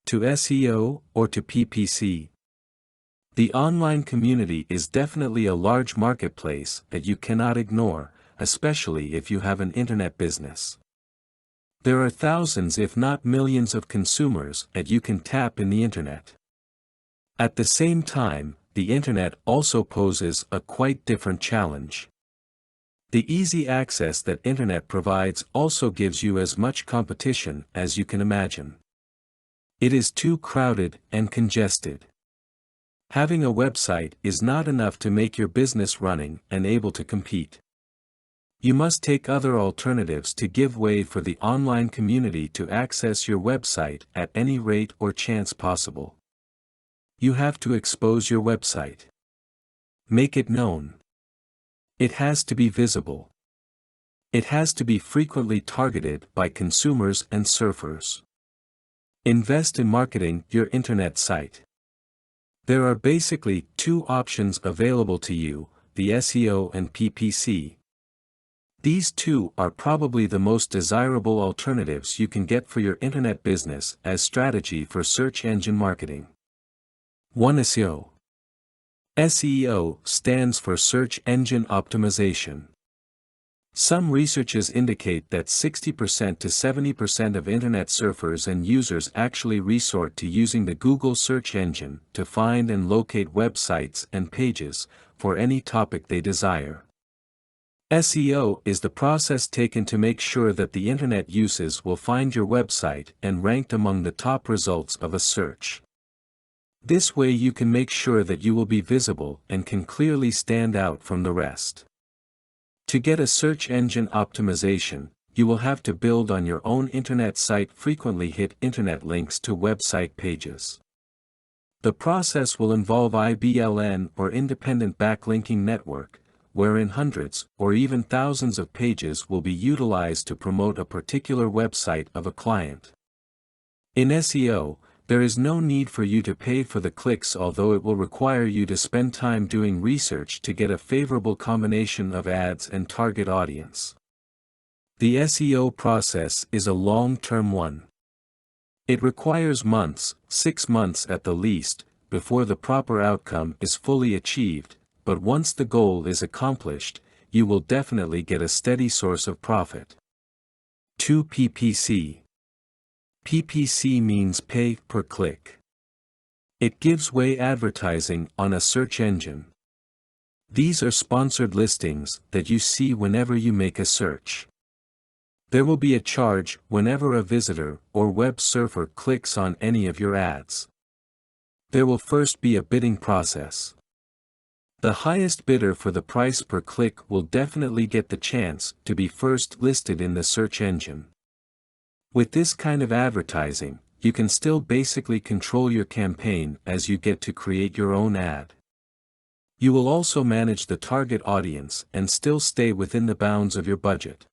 To SEO or to PPC? The online community is definitely a large marketplace that you cannot ignore, especially if you have an internet business. There are thousands if not millions of consumers that you can tap in the internet. At the same time, the internet also poses a quite different challenge. The easy access that internet provides also gives you as much competition as you can imagine. It is too crowded and congested. Having a website is not enough to make your business running and able to compete. You must take other alternatives to give way for the online community to access your website at any rate or chance possible. You have to expose your website. Make it known. It has to be visible. It has to be frequently targeted by consumers and surfers. Invest in marketing your internet site. There are basically two options available to you, the SEO and PPC. These two are probably the most desirable alternatives you can get for your internet business as strategy for search engine marketing. 1. SEO. SEO stands for Search Engine Optimization. Some researches indicate that 60% to 70% of internet surfers and users actually resort to using the Google search engine to find and locate websites and pages for any topic they desire. SEO is the process taken to make sure that the internet uses will find your website and ranked among the top results of a search. This way you can make sure that you will be visible and can clearly stand out from the rest. To get a search engine optimization, you will have to build on your own internet site, frequently hit internet links to website pages. The process will involve IBLN or independent backlinking network, wherein hundreds or even thousands of pages will be utilized to promote a particular website of a client. In SEO, there is no need for you to pay for the clicks, although it will require you to spend time doing research to get a favorable combination of ads and target audience. The SEO process is a long-term one. It requires months, 6 months at the least, before the proper outcome is fully achieved, but once the goal is accomplished, you will definitely get a steady source of profit. 2. PPC. PPC means pay per click. It gives away advertising on a search engine. These are sponsored listings that you see whenever you make a search. There will be a charge whenever a visitor or web surfer clicks on any of your ads. There will first be a bidding process. The highest bidder for the price per click will definitely get the chance to be first listed in the search engine. With this kind of advertising, you can still basically control your campaign as you get to create your own ad. You will also manage the target audience and still stay within the bounds of your budget.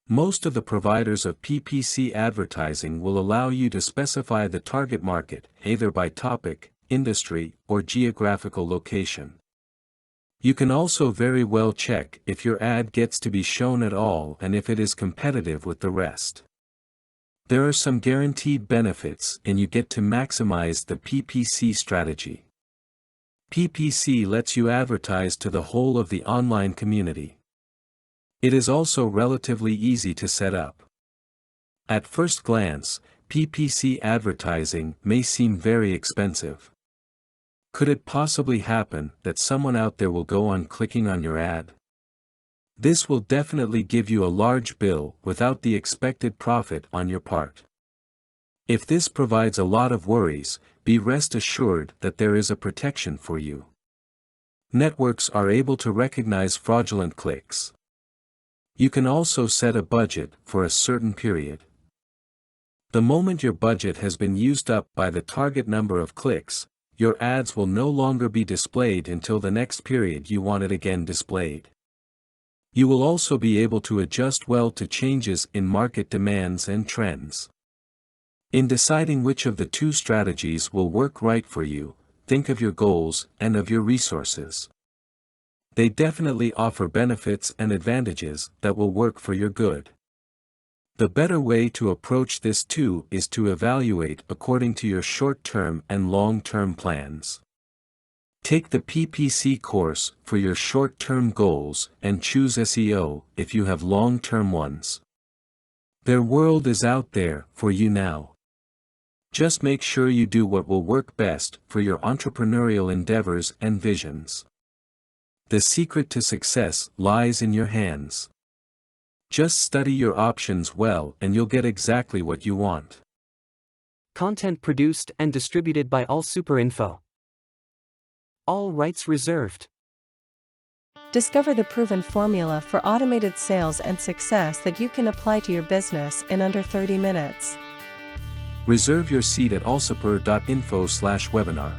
Most of the providers of PPC advertising will allow you to specify the target market, either by topic, industry, or geographical location. You can also very well check if your ad gets to be shown at all and if it is competitive with the rest. There are some guaranteed benefits and you get to maximize the PPC strategy. PPC lets you advertise to the whole of the online community. It is also relatively easy to set up. At first glance, PPC advertising may seem very expensive. Could it possibly happen that someone out there will go on clicking on your ad? This will definitely give you a large bill without the expected profit on your part. If this provides a lot of worries, be rest assured that there is a protection for you. Networks are able to recognize fraudulent clicks. You can also set a budget for a certain period. The moment your budget has been used up by the target number of clicks, your ads will no longer be displayed until the next period you want it again displayed. You will also be able to adjust well to changes in market demands and trends. In deciding which of the two strategies will work right for you, think of your goals and of your resources. They definitely offer benefits and advantages that will work for your good. The better way to approach this too is to evaluate according to your short-term and long-term plans. Take the PPC course for your short-term goals and choose SEO if you have long-term ones. Their world is out there for you now. Just make sure you do what will work best for your entrepreneurial endeavors and visions. The secret to success lies in your hands. Just study your options well and you'll get exactly what you want. Content produced and distributed by All Super Info. All rights reserved. Discover the proven formula for automated sales and success that you can apply to your business in under 30 minutes. Reserve your seat at allsuper.info/webinar.